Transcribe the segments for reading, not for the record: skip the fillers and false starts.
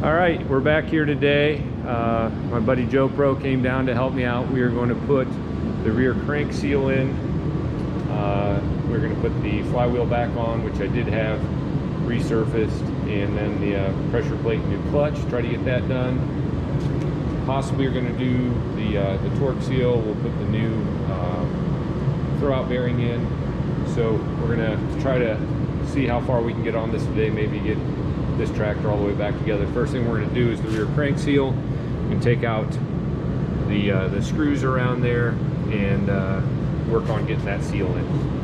All right, we're back here today. My buddy Joe Pro came down to help me out. We are going to put the rear crank seal in. We're going to put the flywheel back on, which I did have resurfaced, and then the pressure plate and new clutch, try to get that done. Possibly we're going to do the torque seal. We'll put the new throwout bearing in. So we're going to try to see how far we can get on this today, maybe get this tractor all the way back together. First thing we're going to do is the rear crank seal. We can take out the screws around there and work on getting that seal in.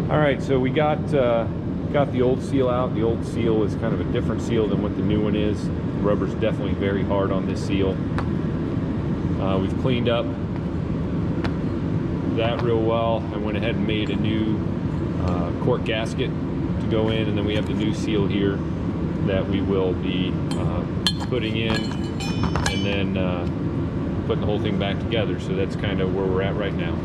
Alright, so we got the old seal out. The old seal is kind of a different seal than what the new one is. The rubber's definitely very hard on this seal. We've cleaned up that real well. I went ahead and made a new cork gasket to go in, and then we have the new seal here that we will be putting in, and then putting the whole thing back together. So that's kind of where we're at right now.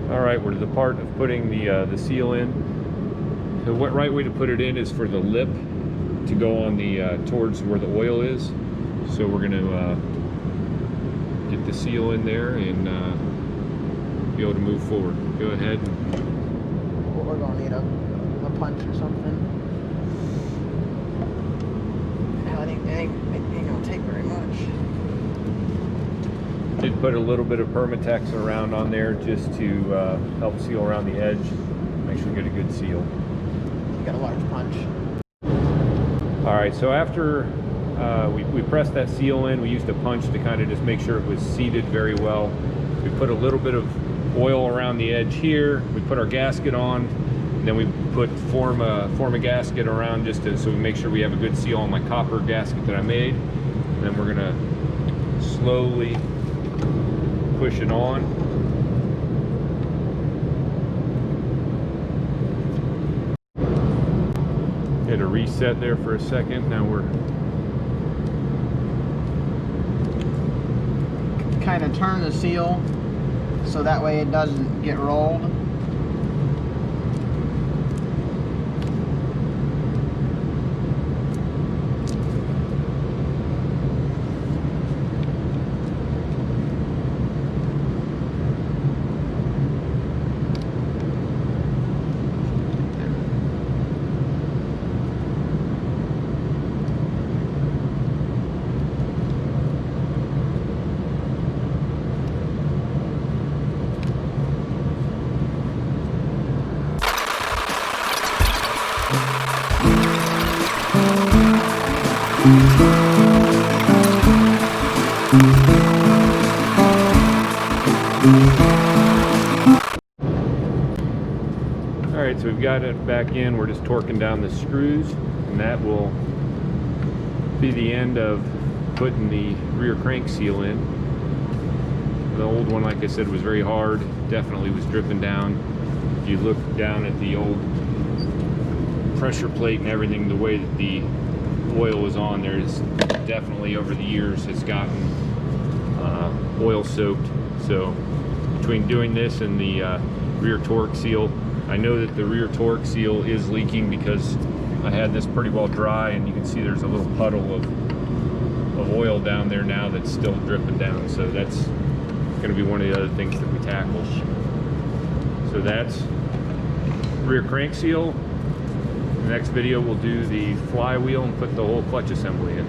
All right, we're to the part of putting the seal in. The right way to put it in is for the lip to go on the towards where the oil is. So we're going to get the seal in there and be able to move forward. Go ahead. We're going to need a punch or something. Hell, it ain't going to take very much. Did put a little bit of Permatex around on there just to help seal around the edge. Make sure we get a good seal. You got a large punch. All right, so after we pressed that seal in, we used a punch to kind of just make sure it was seated very well. We put a little bit of oil around the edge here. We put our gasket on, and then we form a gasket around just so we make sure we have a good seal on my copper gasket that I made. And then we're gonna slowly push it on. Hit a reset there for a second. Now we're kind of turn the seal so that way it doesn't get rolled. Alright, so we've got it back in. We're just torquing down the screws, and that will be the end of putting the rear crank seal in. The old one, like I said, was very hard, definitely was dripping down. If you look down at the old pressure plate and everything, the way that the oil was on there is definitely over the years has gotten oil soaked. So between doing this and the rear torque seal, I know that the rear torque seal is leaking because I had this pretty well dry, and you can see there's a little puddle of oil down there now that's still dripping down. So that's going to be one of the other things that we tackle. So that's rear crank seal. In the next video we'll do the flywheel and put the whole clutch assembly in.